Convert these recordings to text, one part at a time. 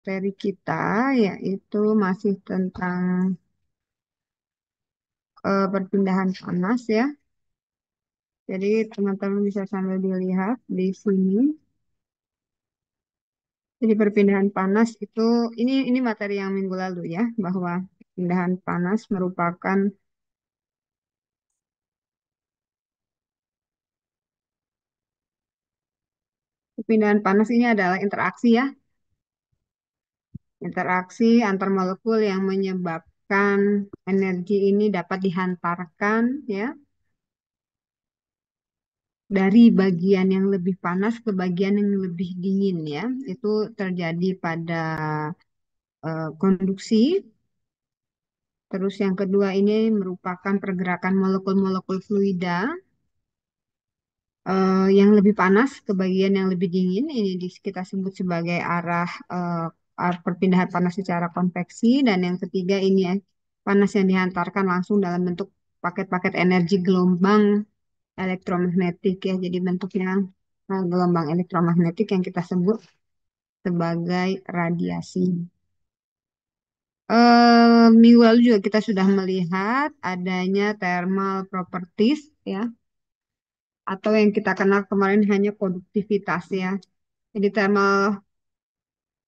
materi kita, yaitu masih tentang perpindahan panas ya. Jadi teman-teman bisa sambil dilihat di sini. Jadi perpindahan panas itu ini materi yang minggu lalu ya, bahwa perpindahan panas merupakan perpindahan panas ini adalah interaksi ya, interaksi antar molekul yang menyebabkan energi ini dapat dihantarkan ya dari bagian yang lebih panas ke bagian yang lebih dingin ya. Itu terjadi pada konduksi. Terus yang kedua ini merupakan pergerakan molekul-molekul fluida yang lebih panas ke bagian yang lebih dingin. Ini kita sebut sebagai perpindahan panas secara konveksi. Dan yang ketiga ini ya, panas yang dihantarkan langsung dalam bentuk paket-paket energi gelombang elektromagnetik ya. Jadi bentuknya gelombang elektromagnetik yang kita sebut sebagai radiasi. Minggu lalu juga kita sudah melihat adanya thermal properties ya, atau yang kita kenal kemarin hanya konduktivitas ya. Jadi thermal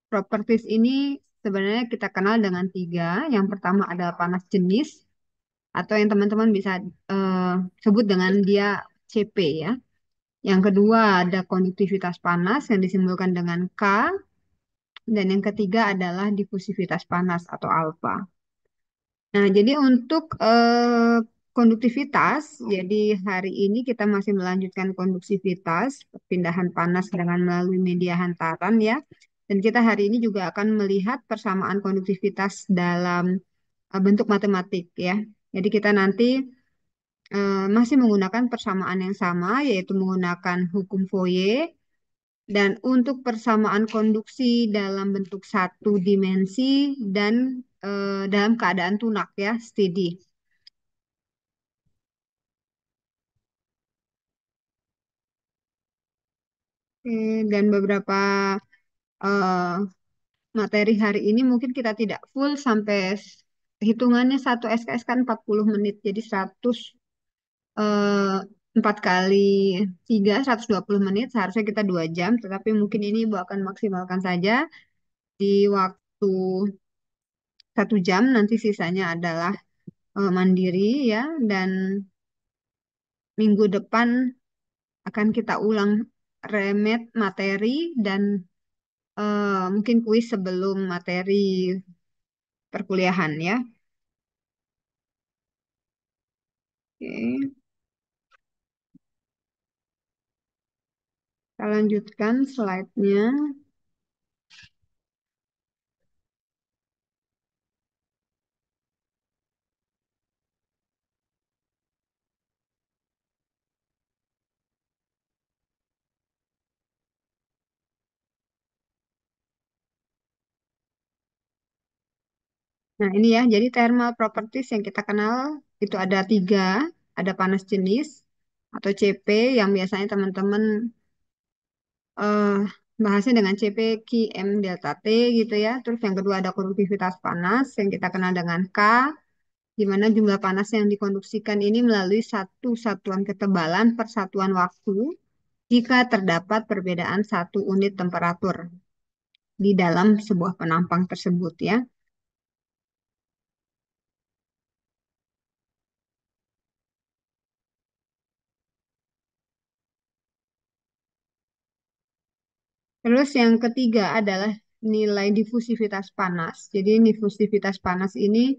properties ini sebenarnya kita kenal dengan tiga. Yang pertama adalah panas jenis, atau yang teman-teman bisa eh, sebut dengan dia CP ya. Yang kedua ada konduktivitas panas yang disimbolkan dengan K, dan yang ketiga adalah difusivitas panas atau alfa. Nah, jadi untuk konduktivitas, jadi hari ini kita masih melanjutkan konduktivitas, perpindahan panas dengan melalui media hantaran ya. Dan kita hari ini juga akan melihat persamaan konduktivitas dalam bentuk matematik ya. Jadi kita nanti masih menggunakan persamaan yang sama, yaitu menggunakan hukum Fourier. Dan untuk persamaan konduksi dalam bentuk satu dimensi dan dalam keadaan tunak ya, steady. Dan beberapa eh, materi hari ini mungkin kita tidak full sampai hitungannya satu SKS kan 40 menit. Jadi 100 4 kali 3 120 menit seharusnya kita 2 jam. Tetapi mungkin ini Ibu akan maksimalkan saja di waktu 1 jam. Nanti sisanya adalah mandiri ya. Dan minggu depan akan kita ulang remet materi dan mungkin kuis sebelum materi perkuliahan ya. Oke, kita lanjutkan slide-nya. Nah, ini ya, jadi thermal properties yang kita kenal itu ada tiga, ada panas jenis atau CP yang biasanya teman-teman eh, bahasnya dengan CP Qm delta T gitu ya. Terus yang kedua ada konduktivitas panas yang kita kenal dengan K, di mana jumlah panas yang dikonduksikan ini melalui satu satuan ketebalan per satuan waktu jika terdapat perbedaan satu unit temperatur di dalam sebuah penampang tersebut ya. Terus yang ketiga adalah nilai difusivitas panas. Jadi difusivitas panas ini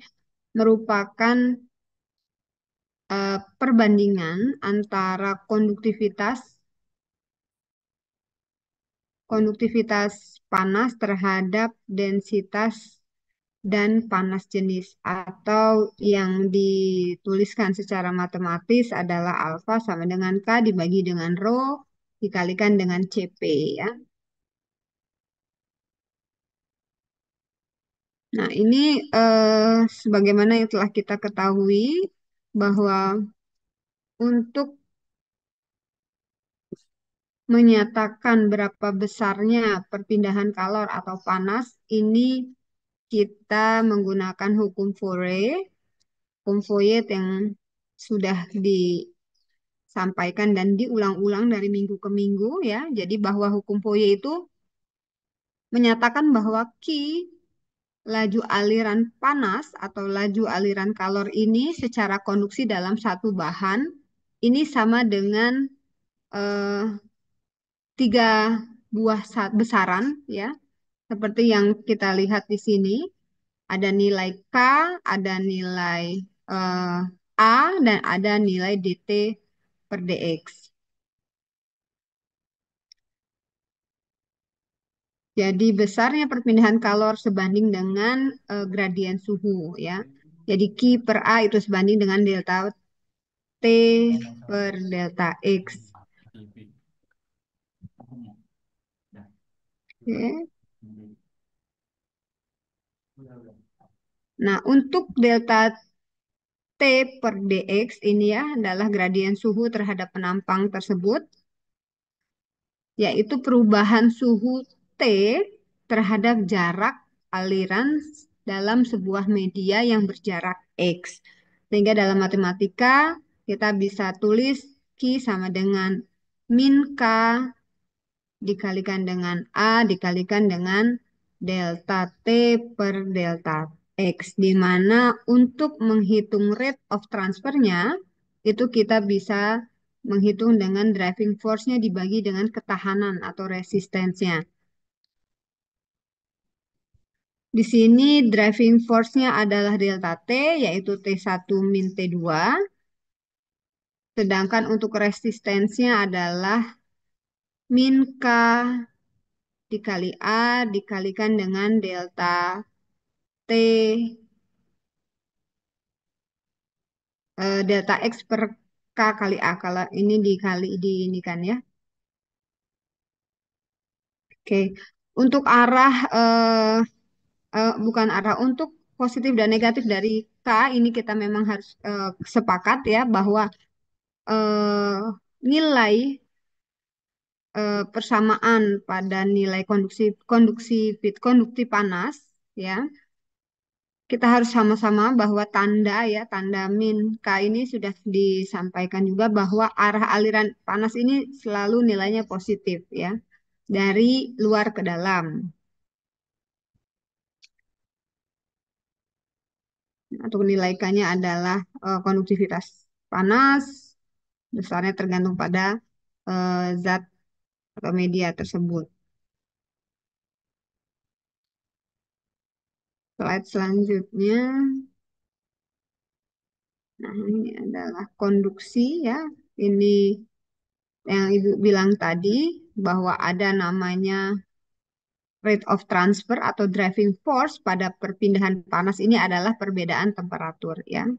merupakan perbandingan antara konduktivitas panas terhadap densitas dan panas jenis, atau yang dituliskan secara matematis adalah alfa sama dengan K dibagi dengan rho dikalikan dengan CP ya. Nah, ini sebagaimana yang telah kita ketahui bahwa untuk menyatakan berapa besarnya perpindahan kalor atau panas, ini kita menggunakan hukum Fourier, hukum Fourier yang sudah disampaikan dan diulang-ulang dari minggu ke minggu ya. Jadi bahwa hukum Fourier itu menyatakan bahwa Q, laju aliran panas atau laju aliran kalor ini secara konduksi dalam satu bahan ini sama dengan eh, tiga buah besaran ya, seperti yang kita lihat di sini. Ada nilai K, ada nilai eh, A, dan ada nilai dt per dx. Jadi besarnya perpindahan kalor sebanding dengan gradien suhu ya. Jadi Q per A itu sebanding dengan delta T per delta X. Oke. Nah, untuk delta T per dx ini ya adalah gradien suhu terhadap penampang tersebut, yaitu perubahan suhu T terhadap jarak aliran dalam sebuah media yang berjarak X. Sehingga dalam matematika kita bisa tulis Q sama dengan min K dikalikan dengan A dikalikan dengan delta T per delta X, di mana untuk menghitung rate of transfernya itu kita bisa menghitung dengan driving force-nya dibagi dengan ketahanan atau resistensinya. Di sini driving force-nya adalah delta T, yaitu T1 min T2. Sedangkan untuk resistensinya adalah min K dikali A dikalikan dengan delta T delta X per K kali A. Kalau ini dikali di ini kan ya. Oke. Untuk arah bukan arah untuk positif dan negatif dari K ini kita memang harus sepakat ya bahwa eh, nilai persamaan pada nilai konduksi panas ya, kita harus sama-sama bahwa tanda ya, tanda min K ini sudah disampaikan juga bahwa arah aliran panas ini selalu nilainya positif ya, dari luar ke dalam. Untuk nilai K-nya adalah konduktivitas panas, besarnya tergantung pada zat atau media tersebut. Slide selanjutnya, nah ini adalah konduksi ya. Ini yang Ibu bilang tadi bahwa ada namanya rate of transfer atau driving force pada perpindahan panas ini adalah perbedaan temperatur ya.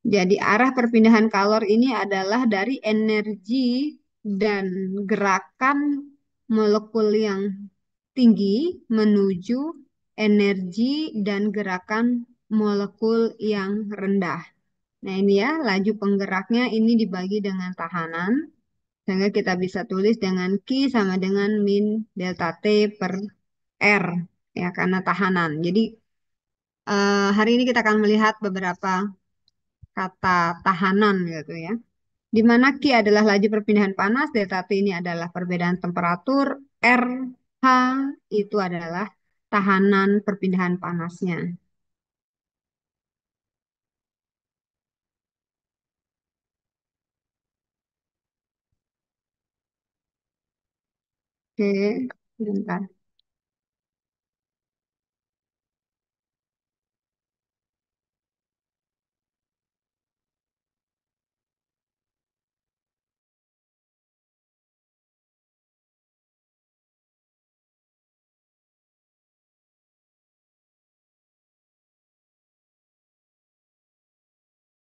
Jadi arah perpindahan kalor ini adalah dari energi dan gerakan molekul yang tinggi menuju energi dan gerakan molekul yang rendah. Nah ini ya, laju penggeraknya ini dibagi dengan tahanan. Sehingga kita bisa tulis dengan Q sama dengan min delta T per R. Ya, karena tahanan. Jadi hari ini kita akan melihat beberapa kata tahanan gitu ya. Di mana Q adalah laju perpindahan panas, delta T ini adalah perbedaan temperatur, RH itu adalah tahanan perpindahan panasnya. Oke, bentar.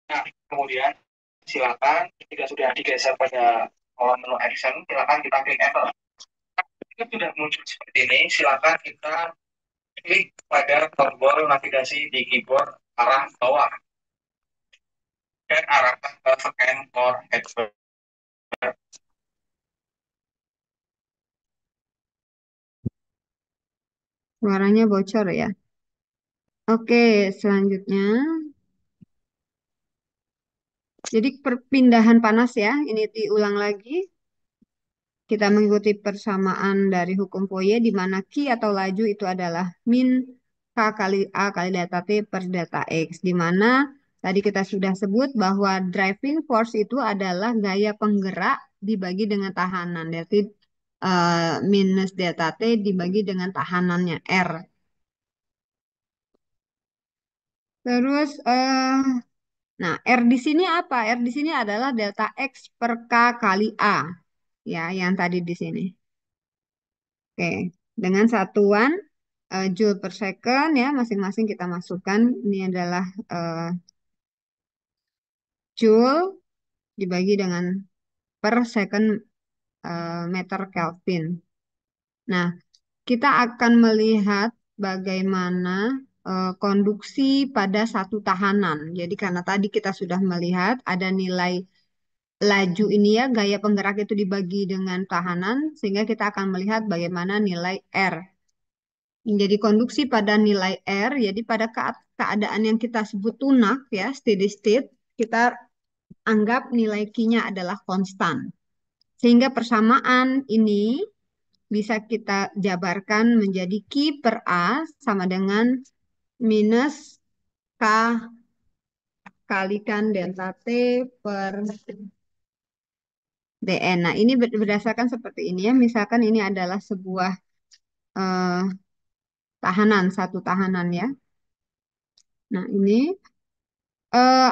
Nah, kemudian silakan jika sudah digeser pada kolom menu action, silakan kita klik enter. Jika sudah muncul seperti ini, silakan kita klik pada tombol navigasi di keyboard arah bawah dan arahkan ke scan for headphone. Suaranya bocor ya. Oke, selanjutnya. Jadi perpindahan panas ya, ini diulang lagi. Kita mengikuti persamaan dari hukum Fourier di mana Q atau laju itu adalah min K kali A kali delta T per delta X. Di mana tadi kita sudah sebut bahwa driving force itu adalah gaya penggerak dibagi dengan tahanan. Berarti minus delta T dibagi dengan tahanannya R. Terus, nah R di sini apa? R di sini adalah delta X per K kali A. Ya, yang tadi di sini. Oke, dengan satuan joule per second ya, masing-masing kita masukkan. Ini adalah joule dibagi dengan per second meter Kelvin. Nah, kita akan melihat bagaimana konduksi pada satu tahanan. Jadi karena tadi kita sudah melihat ada nilai laju ini ya, gaya penggerak itu dibagi dengan tahanan, sehingga kita akan melihat bagaimana nilai R. Menjadi konduksi pada nilai R, jadi pada keadaan yang kita sebut tunak ya, steady state, kita anggap nilai Q-nya adalah konstan. Sehingga persamaan ini bisa kita jabarkan menjadi Q per A sama dengan minus K kalikan delta T per dN. Nah, ini berdasarkan seperti ini ya. Misalkan ini adalah sebuah eh, tahanan, satu tahanan ya. Nah, ini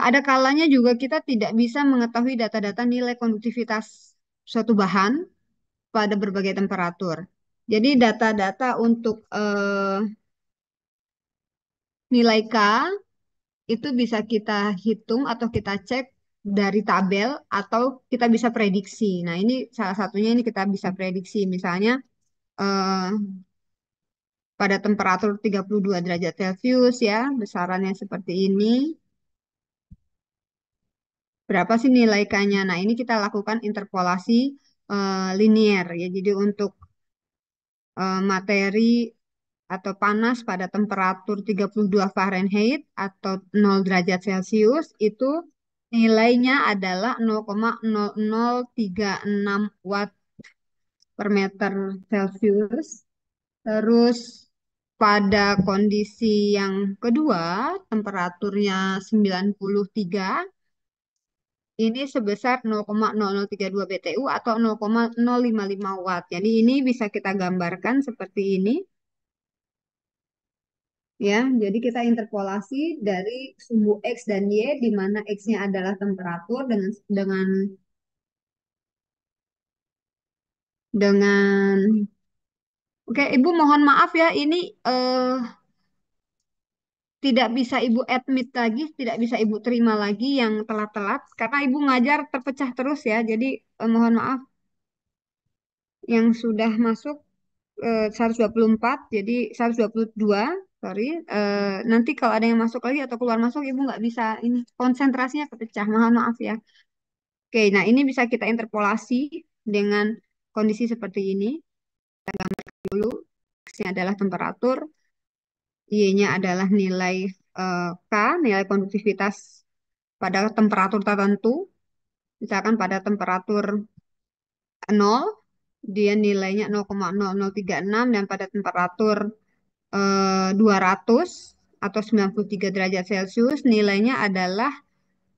ada kalanya juga kita tidak bisa mengetahui data-data nilai konduktivitas suatu bahan pada berbagai temperatur. Jadi data-data untuk nilai K itu bisa kita hitung atau kita cek dari tabel atau kita bisa prediksi. Nah, ini salah satunya ini kita bisa prediksi. Misalnya eh, pada temperatur 32 derajat Celcius ya, besarannya seperti ini. Berapa sih nilai K-nya? Nah, ini kita lakukan interpolasi linier ya. Jadi untuk materi atau panas pada temperatur 32 Fahrenheit atau 0 derajat Celcius itu nilainya adalah 0,0036 watt per meter Celcius. Terus pada kondisi yang kedua, temperaturnya 93 ini sebesar 0,0032 BTU atau 0,055 watt. Jadi ini bisa kita gambarkan seperti ini ya. Jadi kita interpolasi dari sumbu X dan Y di mana X-nya adalah temperatur dengan Oke, Ibu mohon maaf ya ini tidak bisa Ibu admit lagi, tidak bisa Ibu terima lagi yang telat-telat karena Ibu ngajar terpecah terus ya. Jadi mohon maaf yang sudah masuk 124 jadi 122 sorry. Nanti kalau ada yang masuk lagi atau keluar masuk ibu nggak bisa ini konsentrasinya kepecah, mohon maaf ya. Oke, nah ini bisa kita interpolasi dengan kondisi seperti ini dulu. X-nya adalah temperatur, Y-nya adalah nilai K, nilai konduktivitas pada temperatur tertentu. Misalkan pada temperatur 0 dia nilainya 0,0036 dan pada temperatur 200 atau 93 derajat Celcius nilainya adalah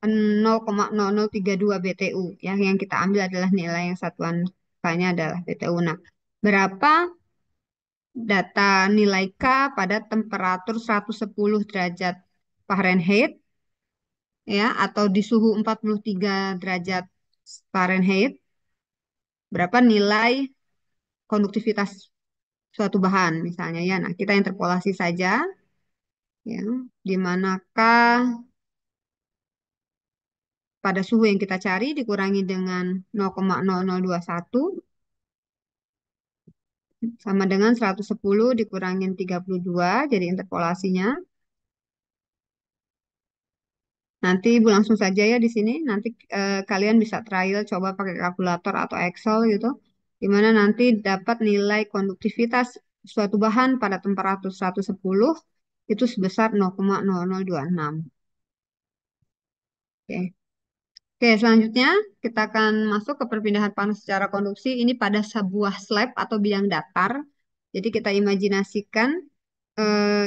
0,0032 BTU. Yang kita ambil adalah nilai yang satuan K-nya adalah BTU. Nah, berapa data nilai K pada temperatur 110 derajat Fahrenheit ya atau di suhu 43 derajat Fahrenheit, berapa nilai konduktivitas suatu bahan misalnya ya. Nah, kita interpolasi saja ya, di manakah pada suhu yang kita cari dikurangi dengan 0,0021 sama dengan 110 dikurangin 32, jadi interpolasinya. Nanti Ibu langsung saja ya di sini. Nanti kalian bisa trial coba pakai kalkulator atau Excel gitu. Di mana nanti dapat nilai konduktivitas suatu bahan pada temperatur 110 itu sebesar 0,0026. Oke. Oke, selanjutnya kita akan masuk ke perpindahan panas secara konduksi. Ini pada sebuah slab atau bidang datar. Jadi kita imajinasikan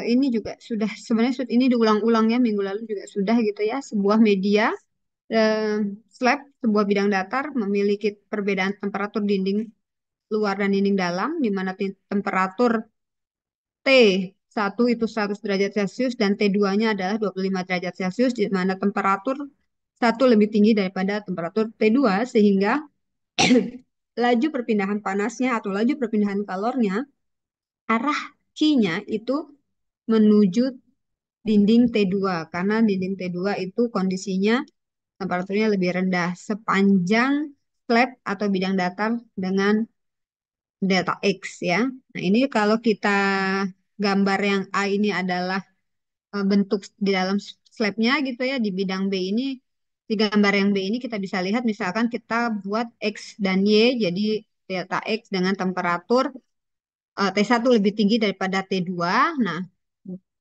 ini juga sudah sebenarnya ini diulang-ulang ya minggu lalu juga sudah gitu ya. Sebuah media eh, slab sebuah bidang datar memiliki perbedaan temperatur dinding luar dan dinding dalam, di mana temperatur T1 itu 100 derajat Celcius dan T2-nya adalah 25 derajat Celcius, di mana temperatur satu lebih tinggi daripada temperatur T2, sehingga laju perpindahan panasnya atau laju perpindahan kalornya, arah Q-nya itu menuju dinding T2, karena dinding T2 itu kondisinya temperaturnya lebih rendah sepanjang slab atau bidang datar dengan delta X ya. Nah, ini kalau kita gambar yang A ini adalah bentuk di dalam slabnya gitu ya, di bidang B ini, di gambar yang B ini kita bisa lihat misalkan kita buat X dan Y, jadi delta X dengan temperatur T1 lebih tinggi daripada T2. Nah,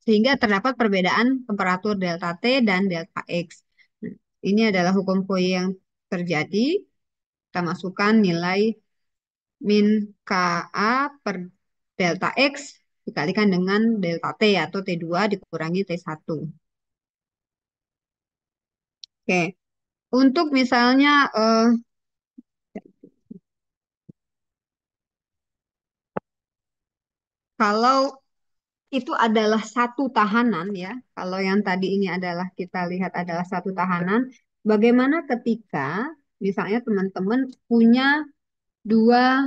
sehingga terdapat perbedaan temperatur delta T dan delta X. Nah, ini adalah hukum Fourier yang terjadi. Kita masukkan nilai min KA per delta X dikalikan dengan delta T atau T2 dikurangi T1. Oke, untuk misalnya kalau itu adalah satu tahanan ya, kalau yang tadi ini adalah kita lihat adalah satu tahanan, bagaimana ketika misalnya teman-teman punya dua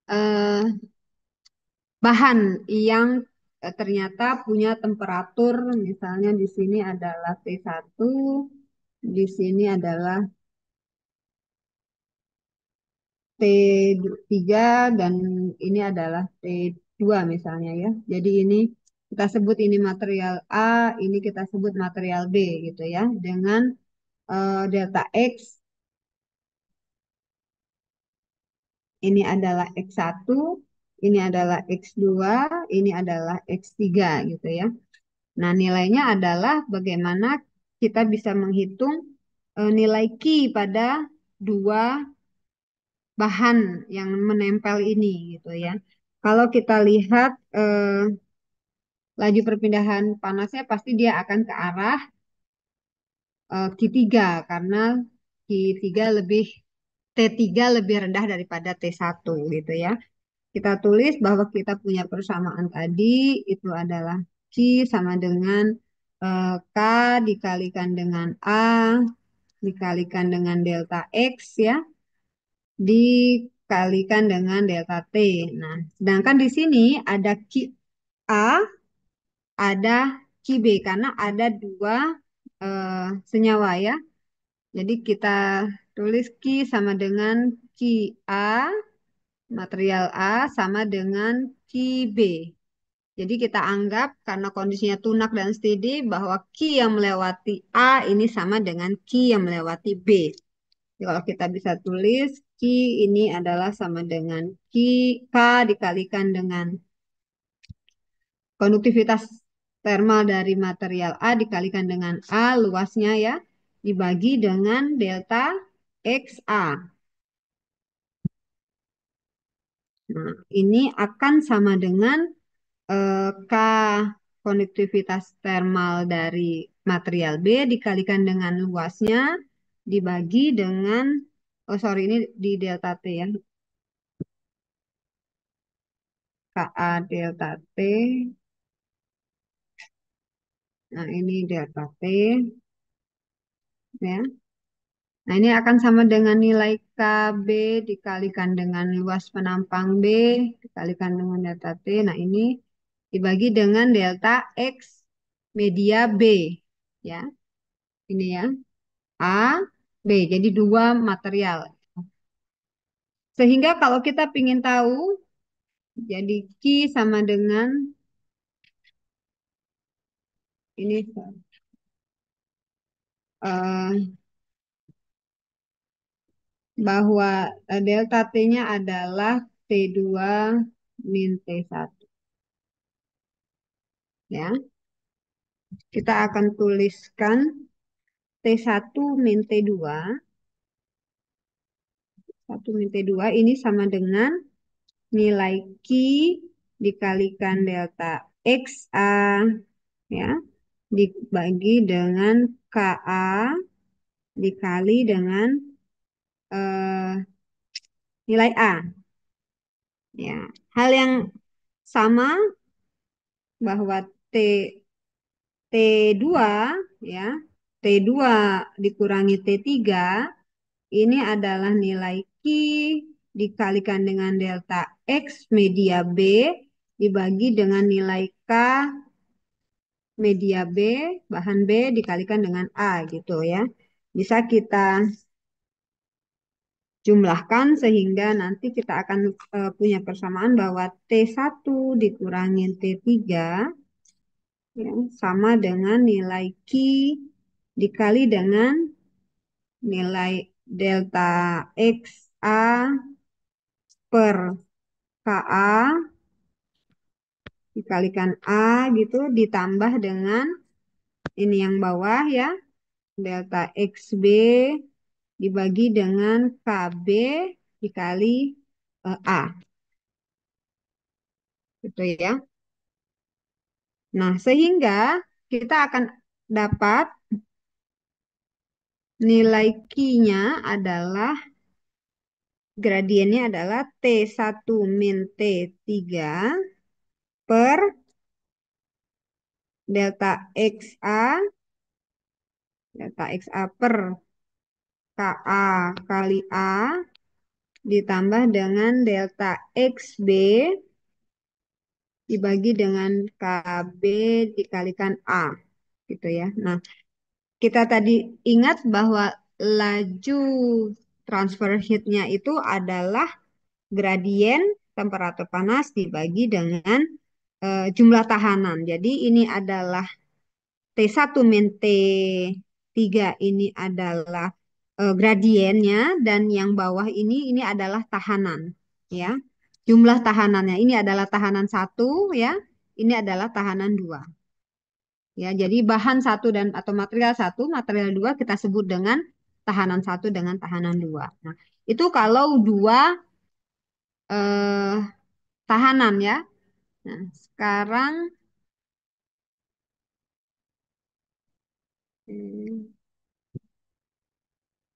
eh, bahan yang ternyata punya temperatur, misalnya di sini adalah T1, di sini adalah T3 dan ini adalah T2 misalnya ya. Jadi ini kita sebut ini material A, ini kita sebut material B gitu ya. Dengan delta X, ini adalah X1, ini adalah X2, ini adalah X3 gitu ya. Nah, nilainya adalah bagaimana kita bisa menghitung nilai Q pada dua bahan yang menempel ini gitu ya. Kalau kita lihat laju perpindahan panasnya pasti dia akan ke arah Q3 karena Q3 lebih T3 lebih rendah daripada T1 gitu ya. Kita tulis bahwa kita punya persamaan tadi itu adalah Q sama dengan K dikalikan dengan A dikalikan dengan delta X ya dikalikan dengan delta T. Nah, sedangkan di sini ada QA, ada QB karena ada dua senyawa ya. Jadi kita tulis Q sama dengan QA, material A sama dengan QB. Jadi kita anggap karena kondisinya tunak dan steady bahwa Q yang melewati A ini sama dengan Q yang melewati B. Jadi kalau kita bisa tulis Q ini adalah sama dengan K dikalikan dengan konduktivitas thermal dari material A dikalikan dengan A luasnya ya dibagi dengan delta XA. Nah, ini akan sama dengan K konduktivitas thermal dari material B dikalikan dengan luasnya dibagi dengan oh sorry ini di delta T ya. KA delta T. Nah, ini delta T ya. Nah, ini akan sama dengan nilai KB dikalikan dengan luas penampang B dikalikan dengan delta T. Nah, ini dibagi dengan delta X media B ya. Ini ya. A, B. Jadi dua material. Sehingga kalau kita ingin tahu, jadi Q sama dengan ini eh, bahwa delta T-nya adalah T2 min T1. ya. Kita akan tuliskan T1 min T2. 1 min T2 ini sama dengan nilai Q dikalikan delta XA, ya, dibagi dengan KA dikali dengan eh, nilai A. Ya, hal yang sama bahwa T2, ya, T2 dikurangi T3 ini adalah nilai Q dikalikan dengan delta X media B dibagi dengan nilai K media B, bahan B dikalikan dengan A gitu ya. Bisa kita jumlahkan sehingga nanti kita akan punya persamaan bahwa T1 dikurangi T3 ya, sama dengan nilai Q dikali dengan nilai delta XA per KA dikalikan A gitu ditambah dengan ini yang bawah ya, delta XB dibagi dengan KB dikali A gitu ya. Nah, sehingga kita akan dapat nilai Q-nya adalah gradiennya adalah T1 min T3 per delta XA per KA kali A ditambah dengan delta XB dibagi dengan KB dikalikan A gitu ya. Nah, kita tadi ingat bahwa laju transfer heat-nya itu adalah gradien temperatur panas dibagi dengan jumlah tahanan. Jadi ini adalah T1 min T3 ini adalah gradiennya dan yang bawah ini adalah tahanan ya. Jumlah tahanannya ini adalah tahanan 1 ya. Ini adalah tahanan 2. Ya, jadi bahan satu dan atau material 1, material 2 kita sebut dengan tahanan 1 dengan tahanan 2. Nah, itu kalau dua eh, tahanan ya. Nah, sekarang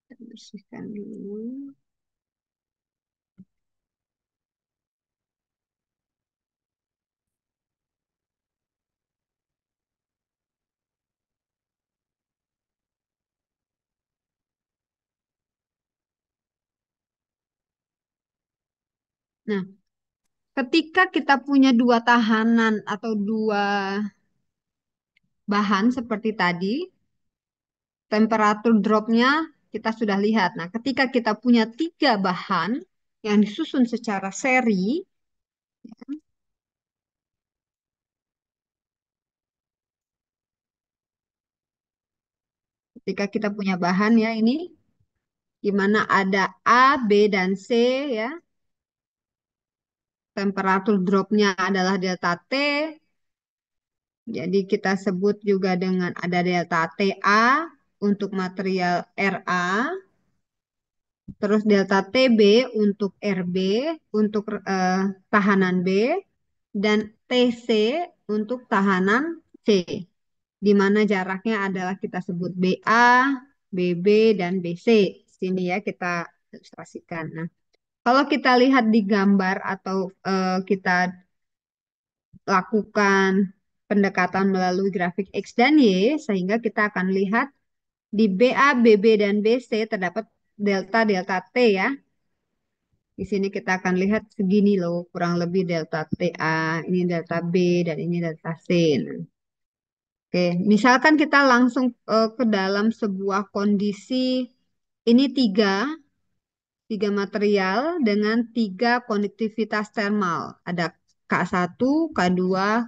kita bersihkan dulu. Nah, ketika kita punya dua tahanan atau dua bahan seperti tadi, temperatur dropnya kita sudah lihat. Nah, ketika kita punya tiga bahan yang disusun secara seri, ketika kita punya bahan ya ini, di mana ada A, B, dan C ya, temperatur dropnya adalah delta T, jadi kita sebut juga dengan ada delta TA untuk material Ra, terus delta TB untuk RB, untuk tahanan B, dan TC untuk tahanan C, di mana jaraknya adalah kita sebut BA, BB, dan BC. Sini ya kita ilustrasikan. Nah, kalau kita lihat di gambar atau kita lakukan pendekatan melalui grafik X dan Y, sehingga kita akan lihat di BA, BB, dan BC terdapat delta T ya. Di sini kita akan lihat segini loh, kurang lebih delta TA, ini delta B, dan ini delta C. Nah, oke, misalkan kita langsung ke dalam sebuah kondisi, ini tiga material dengan tiga konduktivitas termal. Ada K1, K2,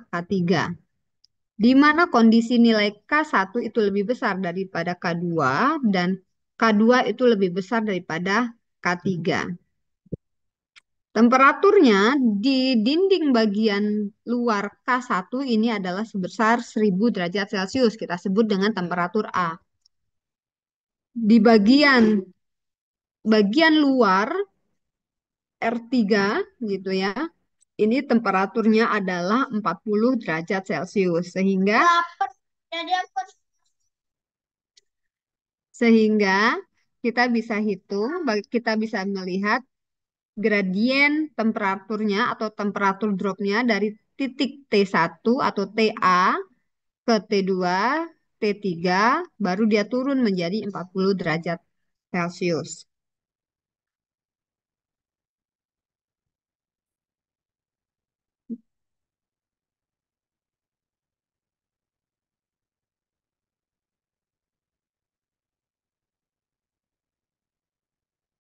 K3. Di mana kondisi nilai K1 itu lebih besar daripada K2 dan K2 itu lebih besar daripada K3. Temperaturnya di dinding bagian luar K1 ini adalah sebesar 1000 derajat Celcius. Kita sebut dengan temperatur A. Di bagian luar R3 gitu ya. Ini temperaturnya adalah 40 derajat Celcius. Sehingga kita bisa hitung, kita bisa melihat gradien temperaturnya atau temperatur dropnya dari titik T1 atau TA ke T2, T3, baru dia turun menjadi 40 derajat Celcius.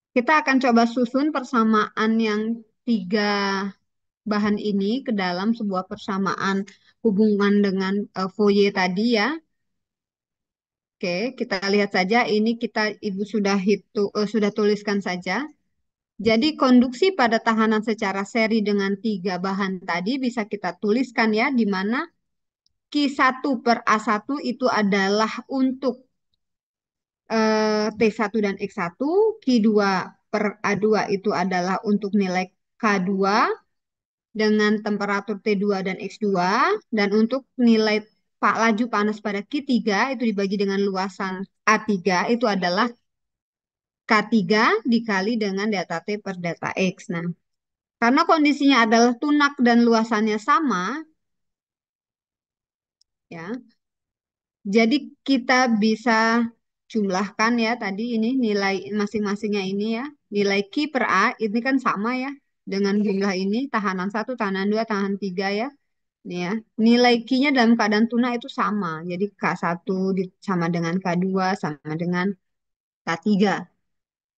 Kita akan coba susun persamaan yang tiga bahan ini ke dalam sebuah persamaan hubungan dengan Fourier tadi ya. Oke, kita lihat saja ini Ibu sudah tuliskan saja. Jadi konduksi pada tahanan secara seri dengan tiga bahan tadi bisa kita tuliskan ya, di mana Q1 per A1 itu adalah untuk T1 dan X1, Q2 per A2 itu adalah untuk nilai K2 dengan temperatur T2 dan X2, dan untuk nilai laju panas pada Q3 itu dibagi dengan luasan A3 itu adalah K3 dikali dengan delta T per delta X. Nah, karena kondisinya adalah tunak dan luasannya sama, ya, jadi kita bisa jumlahkan ya tadi ini nilai masing-masingnya ini ya. Nilai Q per A ini kan sama ya dengan jumlah ini, tahanan satu, tahanan dua, tahanan tiga ya. Ini ya. Nilai Q-nya dalam keadaan tunak itu sama. Jadi K1 sama dengan K2 sama dengan K3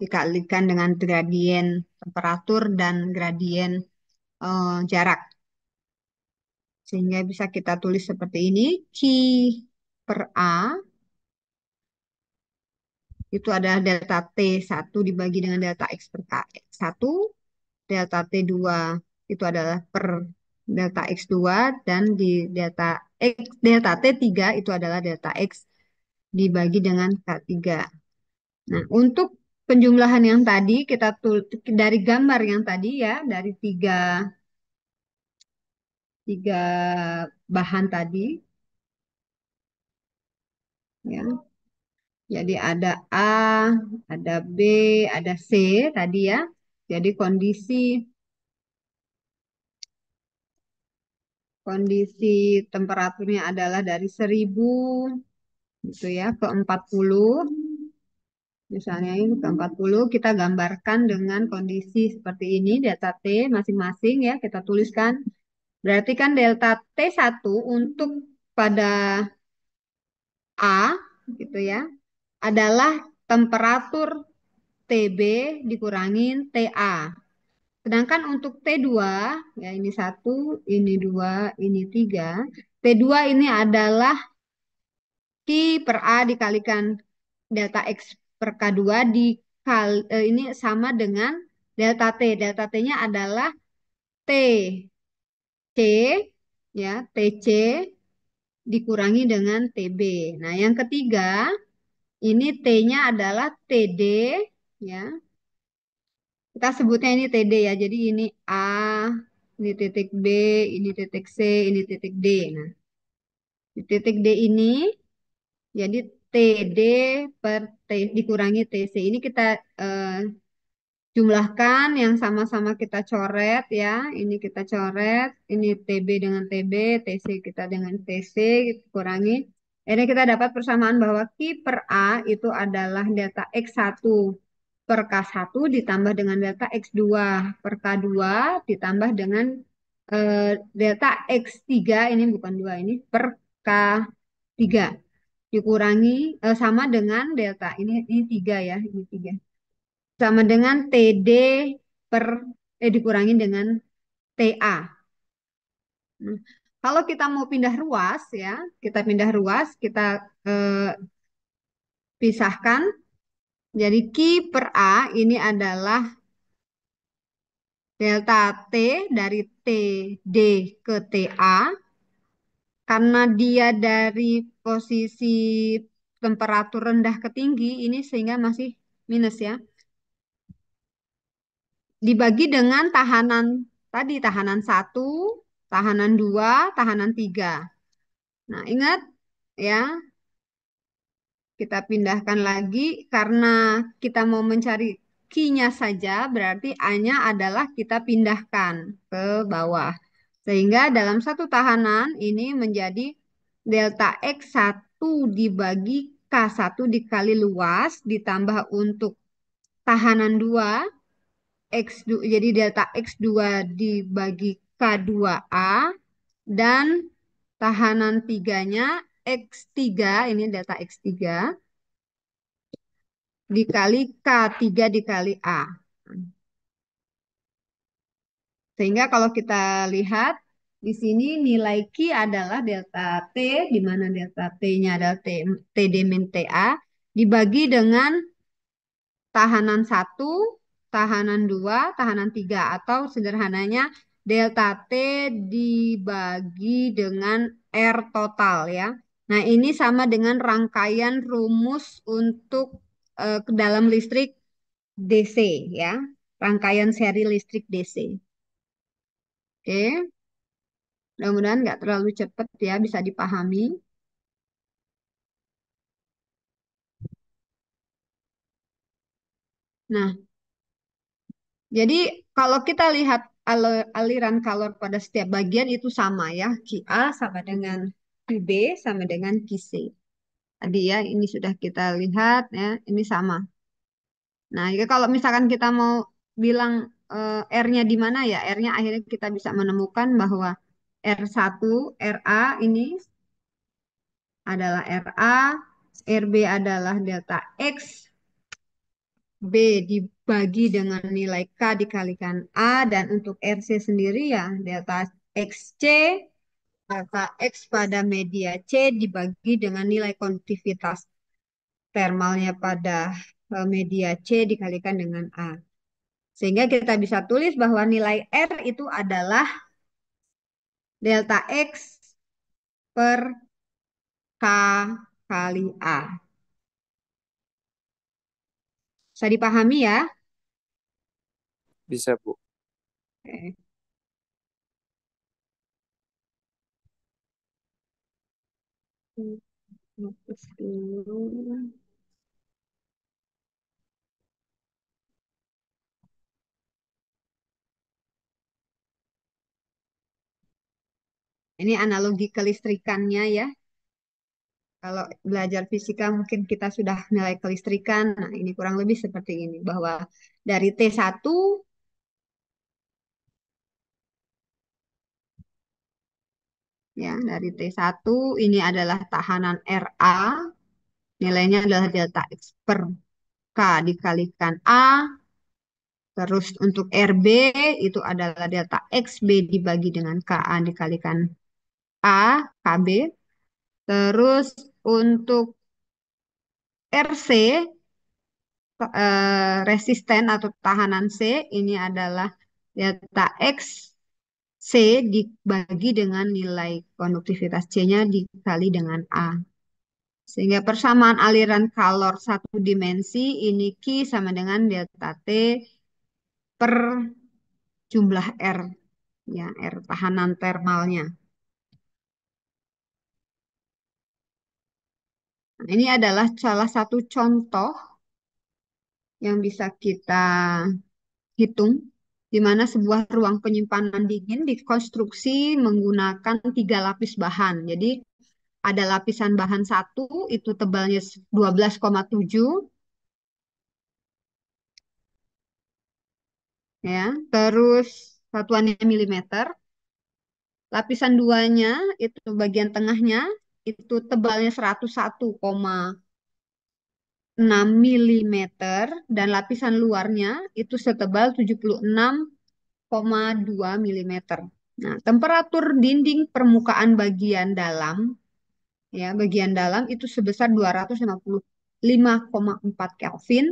dikalikan dengan gradien temperatur dan gradien jarak. Sehingga bisa kita tulis seperti ini. Q per A itu adalah delta T1 dibagi dengan delta X per K1. Delta T2 itu adalah per delta X2. Dan di delta T3 itu adalah delta X dibagi dengan K3. Nah, untuk penjumlahan yang tadi dari gambar yang tadi ya, dari tiga bahan tadi ya. Jadi ada A, ada B, ada C tadi ya. Jadi kondisi temperaturnya adalah dari 1000 gitu ya ke 40. Misalnya ini ke 40 kita gambarkan dengan kondisi seperti ini, delta T masing-masing ya kita tuliskan. Berarti kan delta T1 untuk pada A gitu ya adalah temperatur TB dikurangin TA. Sedangkan untuk T2, ya ini satu, ini dua, ini tiga. T2 ini adalah Q per A dikalikan delta X per K2 ini sama dengan delta T. Delta T-nya adalah TC, ya, TC dikurangi dengan TB. Nah, yang ketiga, ini T-nya adalah TD, ya. Kita sebutnya ini TD ya. Jadi ini A, ini titik B, ini titik C, ini titik D. Nah, di titik D ini jadi TD per T dikurangi TC. Ini kita eh, jumlahkan yang sama-sama kita coret ya. Ini kita coret, ini TB dengan TB, TC kita dengan TC kurangi. Ini kita dapat persamaan bahwa Q per A itu adalah delta X1 per K1 ditambah dengan delta X2 per K2 ditambah dengan delta X3 ini bukan 2 ini per K3 dikurangi sama dengan delta ini 3 ya, ini 3 sama dengan TD per dikurangi dengan TA. Nah, kalau kita mau pindah ruas ya, kita pisahkan. Jadi Q per A ini adalah delta T dari TD ke TA karena dia dari posisi temperatur rendah ke tinggi ini sehingga masih minus ya. Dibagi dengan tahanan tadi, tahanan satu, tahanan dua, tahanan tiga. Nah, ingat ya, kita pindahkan lagi karena kita mau mencari Q-nya saja, berarti A-nya adalah kita pindahkan ke bawah. Sehingga dalam satu tahanan ini menjadi delta X1 dibagi K1 dikali luas ditambah untuk tahanan 2 X2, jadi delta X2 dibagi K2A dan tahanan tiganya X3, ini delta X3 dikali K3 dikali A. Sehingga kalau kita lihat di sini nilai Q adalah delta T, di mana delta T-nya adalah TD min TA, dibagi dengan tahanan satu, tahanan 2, tahanan 3 atau sederhananya delta T dibagi dengan R total ya. Nah, ini sama dengan rangkaian rumus untuk ke dalam listrik DC ya. Rangkaian seri listrik DC. Oke, mudah-mudahan nggak terlalu cepat ya, bisa dipahami. Nah, jadi kalau kita lihat aliran kalor pada setiap bagian itu sama ya. QA sama dengan QB sama dengan QC. Tadi ya, ini sudah kita lihat ya, ini sama. Nah, ya kalau misalkan kita mau bilang R-nya di mana ya, R-nya akhirnya kita bisa menemukan bahwa R1, RA ini adalah RA, RB adalah delta X, B dibagi dengan nilai K dikalikan A, dan untuk RC sendiri ya delta XC, delta X pada media C dibagi dengan nilai konduktivitas termalnya pada media C dikalikan dengan A. Sehingga kita bisa tulis bahwa nilai R itu adalah delta X per K kali A. Bisa dipahami ya? Bisa, Bu. Oke. Hapus dulu. Ini analogi kelistrikannya ya. Kalau belajar fisika mungkin kita sudah nilai kelistrikan. Nah, ini kurang lebih seperti ini. Bahwa dari T1 ya, dari T1 ini adalah tahanan RA. Nilainya adalah delta X per K dikalikan A. Terus untuk RB itu adalah delta XB dibagi dengan KA dikalikan A, KB. Terus untuk RC, resisten atau tahanan C, ini adalah delta X C dibagi dengan nilai konduktivitas C-nya dikali dengan A. Sehingga persamaan aliran kalor satu dimensi ini Q sama dengan delta T per jumlah R, ya R tahanan termalnya. Nah, ini adalah salah satu contoh yang bisa kita hitung, di mana sebuah ruang penyimpanan dingin dikonstruksi menggunakan 3 lapis bahan. Jadi ada lapisan bahan satu itu tebalnya 12,7 ya, terus satuannya milimeter. Lapisan duanya itu bagian tengahnya itu tebalnya 101,6 milimeter dan lapisan luarnya itu setebal 76,2 milimeter. Nah, temperatur dinding permukaan bagian dalam ya, bagian dalam itu sebesar 255,4 Kelvin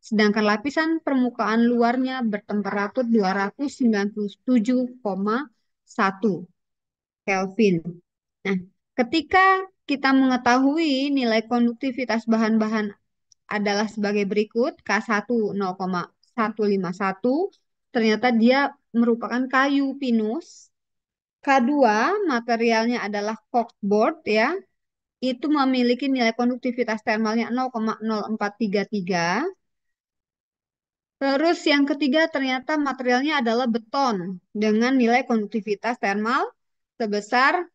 Sedangkan lapisan permukaan luarnya bertemperatur 297,1 Kelvin. Nah, ketika kita mengetahui nilai konduktivitas bahan-bahan adalah sebagai berikut, K1 0,151, ternyata dia merupakan kayu pinus. K2 materialnya adalah corkboard ya, itu memiliki nilai konduktivitas termalnya 0,0433. Terus yang ketiga ternyata materialnya adalah beton dengan nilai konduktivitas termal sebesar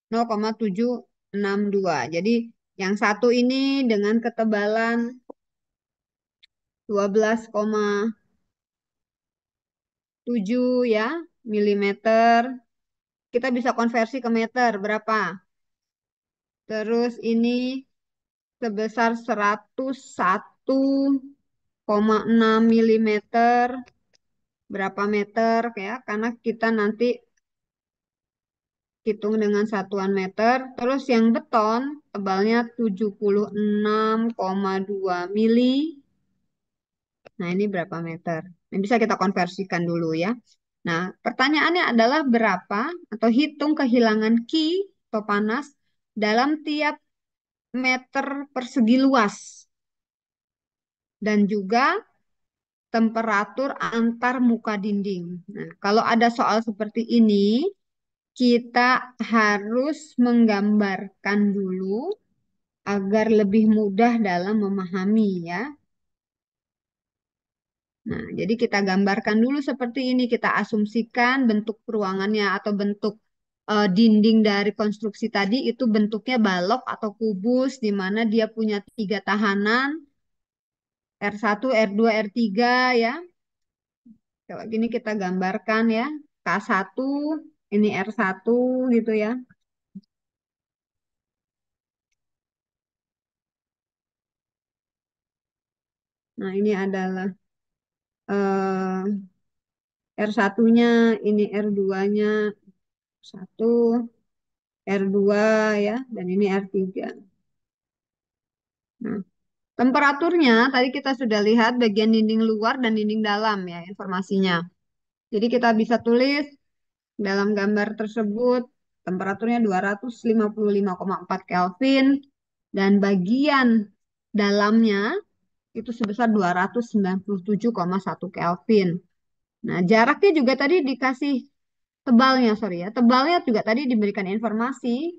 0,762. Jadi yang satu ini dengan ketebalan 12,7 ya milimeter. Kita bisa konversi ke meter berapa? Terus ini sebesar 101,6 milimeter. Berapa meter ya? Karena kita nanti hitung dengan satuan meter. Terus yang beton tebalnya 76,2 mili. Nah, ini berapa meter? Ini bisa kita konversikan dulu ya. Nah, pertanyaannya adalah berapa atau hitung kehilangan Ki atau panas dalam tiap meter persegi luas dan juga temperatur antar muka dinding. Nah, kalau ada soal seperti ini, kita harus menggambarkan dulu agar lebih mudah dalam memahami ya. Nah, jadi kita gambarkan dulu seperti ini, kita asumsikan bentuk ruangannya atau bentuk dinding dari konstruksi tadi itu bentuknya balok atau kubus di mana dia punya tiga tahanan, R1, R2, R3 ya. Coba gini kita gambarkan ya, K1, ini R1 gitu ya. Nah, ini adalah R1-nya, ini R2-nya, satu, R2 ya, dan ini R3. Nah, temperaturnya tadi kita sudah lihat bagian dinding luar dan dinding dalam ya informasinya. Jadi kita bisa tulis dalam gambar tersebut temperaturnya 255,4 Kelvin dan bagian dalamnya itu sebesar 297,1 Kelvin. Nah, jaraknya juga tadi dikasih tebalnya, sorry ya. Tebalnya juga tadi diberikan informasi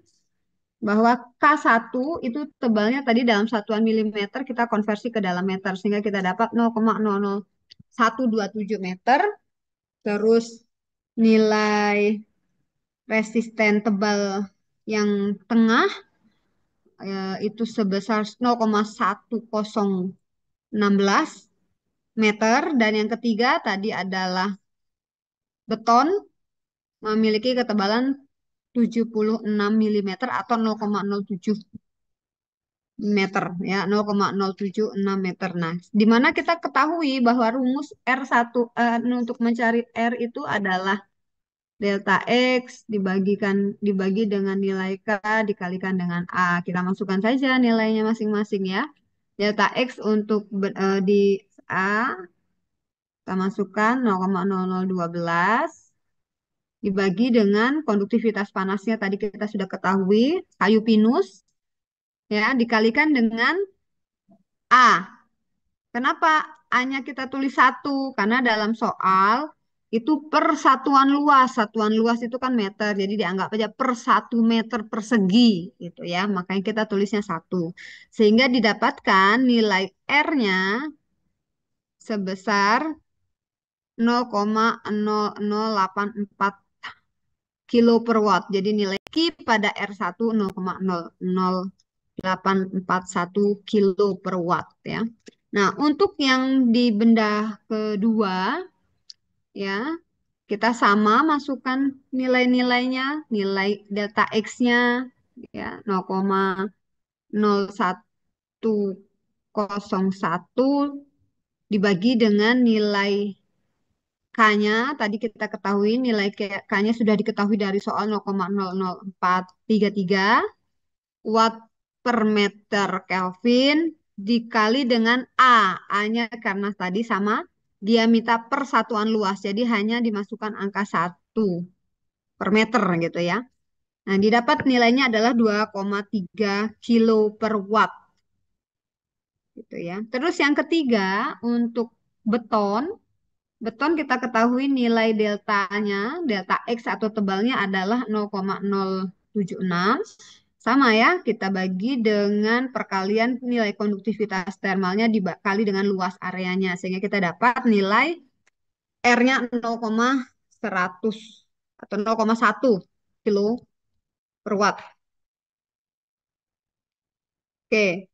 bahwa K1 itu tebalnya tadi dalam satuan milimeter kita konversi ke dalam meter sehingga kita dapat 0,00127 meter. Terus nilai resisten tebal yang tengah itu sebesar 0,1016 meter dan yang ketiga tadi adalah beton memiliki ketebalan 76 milimeter atau 0,07 meter ya 0,076 meter. Nah, di mana kita ketahui bahwa rumus R1 untuk mencari R itu adalah delta X dibagi dengan nilai K dikalikan dengan A. Kita masukkan saja nilainya masing-masing ya. Delta X untuk di A kita masukkan 0,0012 dibagi dengan konduktivitas panasnya tadi kita sudah ketahui kayu pinus ya dikalikan dengan A. Kenapa A-nya kita tulis satu? Karena dalam soal itu per satuan luas. Satuan luas itu kan meter. Jadi dianggap aja per 1 meter persegi gitu ya. Makanya kita tulisnya satu. Sehingga didapatkan nilai R-nya sebesar 0,0084 kilo per watt. Jadi nilai Q pada R1 0,00841 kilo per watt ya. Nah, untuk yang di benda kedua ya, kita sama masukkan nilai-nilainya, nilai delta X-nya ya 0,0101 dibagi dengan nilai K-nya tadi kita ketahui nilai K-nya sudah diketahui dari soal 0,00433 watt per meter Kelvin dikali dengan A. A-nya karena tadi sama, dia minta persatuan luas. Jadi hanya dimasukkan angka 1 per meter gitu ya. Nah, didapat nilainya adalah 2,3 kilo per watt gitu ya. Terus yang ketiga, untuk beton, beton kita ketahui nilai deltanya, delta X atau tebalnya adalah 0,076. Sama ya, kita bagi dengan perkalian nilai konduktivitas termalnya dikali dengan luas areanya. Sehingga kita dapat nilai R-nya 0,100 atau 0,1 kilo per watt. Oke,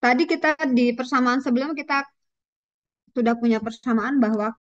tadi kita di persamaan sebelumnya kita sudah punya persamaan bahwa